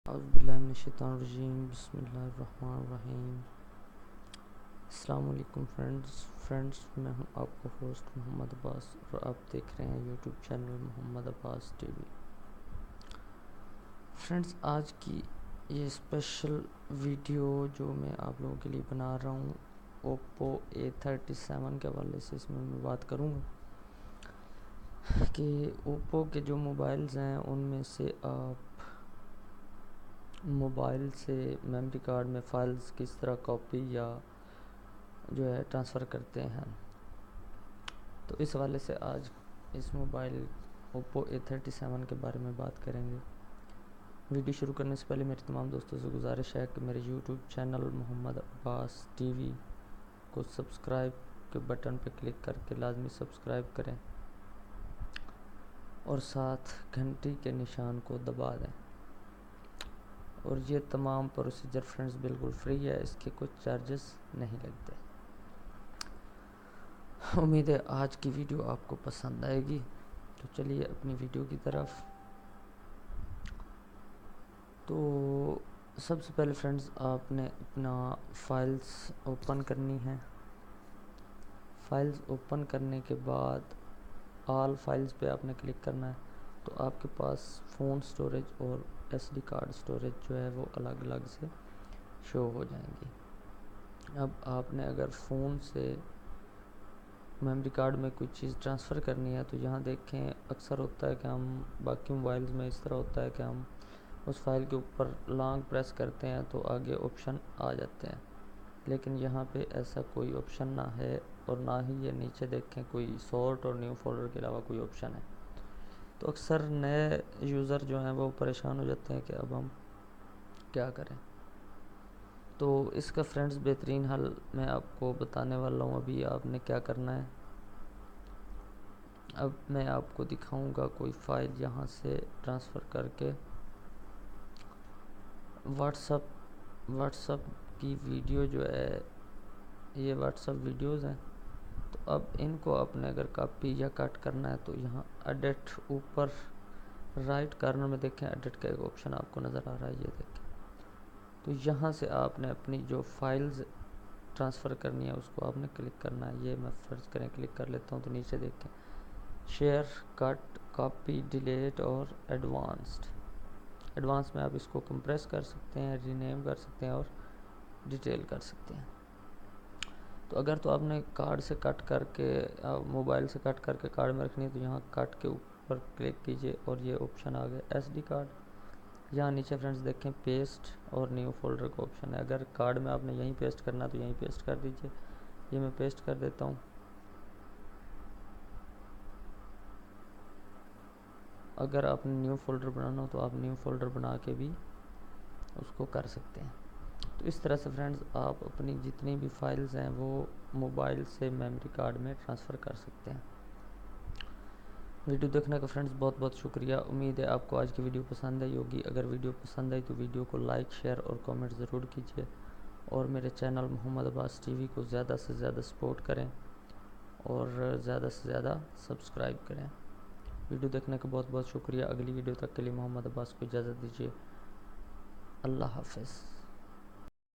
اعوذ باللہ من الشیطان الرجیم، بسم اللہ الرحمن الرحیم۔ السلام علیکم فرینڈز، میں ہوں آپ کا ہوسٹ محمد عباس اور آپ دیکھ رہے ہیں یوٹیوب چینل محمد عباس ٹی وی۔ فرینڈز، آج کی یہ اسپیشل ویڈیو جو میں آپ لوگوں کے لیے بنا رہا ہوں اوپو A37 کے حوالے سے، اس میں بات کروں گا کہ اوپو کے جو موبائلز ہیں ان میں سے آپ موبائل سے میموری کارڈ میں فائلز کس طرح کاپی یا جو ہے ٹرانسفر کرتے ہیں۔ تو اس حوالے سے آج اس موبائل اوپو A37 کے بارے میں بات کریں گے۔ ویڈیو شروع کرنے سے پہلے میرے تمام دوستوں سے گزارش ہے کہ میرے یوٹیوب چینل محمد عباس ٹی وی کو سبسکرائب کے بٹن پہ کلک کر کے لازمی سبسکرائب کریں اور ساتھ گھنٹی کے نشان کو دبا دیں۔ اور یہ تمام پروسیجر فرینڈز بالکل فری ہے، اس کے کچھ چارجز نہیں لگتے۔ امید ہے آج کی ویڈیو آپ کو پسند آئے گی، تو چلیے اپنی ویڈیو کی طرف۔ تو سب سے پہلے فرینڈز آپ نے اپنا فائلز اوپن کرنی ہے۔ فائلز اوپن کرنے کے بعد آل فائلز پہ آپ نے کلک کرنا ہے، تو آپ کے پاس فون سٹوریج اور ایس ڈی کارڈ سٹوریج جو ہے وہ الگ الگ سے شو ہو جائیں گی۔ اب آپ نے اگر فون سے میموری کارڈ میں کوئی چیز ٹرانسفر کرنی ہے تو یہاں دیکھیں اکثر ہوتا ہے کہ ہم باقی موبائلز میں اس طرح ہوتا ہے کہ ہم اس فائل کے اوپر لانگ پریس کرتے ہیں تو آگے آپشن آ جاتے ہیں، لیکن یہاں پہ ایسا کوئی آپشن نہ ہے اور نہ ہی یہ نیچے دیکھیں کوئی سارٹ اور نیو فولڈر کے علاوہ کوئی آپشن ہے۔ تو اکثر نئے یوزر جو ہیں وہ پریشان ہو جاتے ہیں کہ اب ہم کیا کریں۔ تو اس کا فرینڈز بہترین حل میں آپ کو بتانے والا ہوں۔ ابھی آپ نے کیا کرنا ہے، اب میں آپ کو دکھاؤں گا کوئی فائل یہاں سے ٹرانسفر کر کے واٹس اپ کی ویڈیو جو ہے، یہ واٹس اپ ویڈیوز ہیں۔ تو اب ان کو آپ نے اگر کاپی یا کٹ کرنا ہے تو یہاں ایڈٹ اوپر رائٹ کارنر میں دیکھیں ایڈٹ کا ایک آپشن آپ کو نظر آ رہا ہے، یہ دیکھیں۔ تو یہاں سے آپ نے اپنی جو فائلز ٹرانسفر کرنی ہے اس کو آپ نے کلک کرنا ہے۔ یہ میں فرض کریں کلک کر لیتا ہوں، تو نیچے دیکھیں شیئر، کٹ، کاپی، ڈیلیٹ اور ایڈوانس میں آپ اس کو کمپریس کر سکتے ہیں، ری نیم کر سکتے ہیں اور ڈیٹیل کر سکتے ہیں۔ تو اگر تو آپ نے کارڈ سے کٹ کر کے موبائل سے کٹ کر کے کارڈ میں رکھنی ہے تو یہاں کٹ کے اوپر کلک کیجئے اور یہ آپشن آ گیا ایس ڈی کارڈ۔ یہاں نیچے فرینڈز دیکھیں پیسٹ اور نیو فولڈر کا آپشن ہے، اگر کارڈ میں آپ نے یہیں پیسٹ کرنا ہے تو یہیں پیسٹ کر دیجئے۔ یہ میں پیسٹ کر دیتا ہوں۔ اگر آپ نے نیو فولڈر بنانا ہو تو آپ نیو فولڈر بنا کے بھی اس کو کر سکتے ہیں۔ تو اس طرح سے فرینڈز آپ اپنی جتنی بھی فائلز ہیں وہ موبائل سے میموری کارڈ میں ٹرانسفر کر سکتے ہیں۔ ویڈیو دیکھنے کا فرینڈز بہت بہت شکریہ۔ امید ہے آپ کو آج کی ویڈیو پسند آئی ہوگی۔ اگر ویڈیو پسند آئی تو ویڈیو کو لائک، شیئر اور کامنٹ ضرور کیجیے اور میرے چینل محمد عباس ٹی وی کو زیادہ سے زیادہ سپورٹ کریں اور زیادہ سے زیادہ سبسکرائب کریں۔ ویڈیو دیکھنے کا بہت بہت شکریہ۔ اگلی ویڈیو تک کے لیے محمد عباس کو اجازت دیجیے۔ اللہ حافظ۔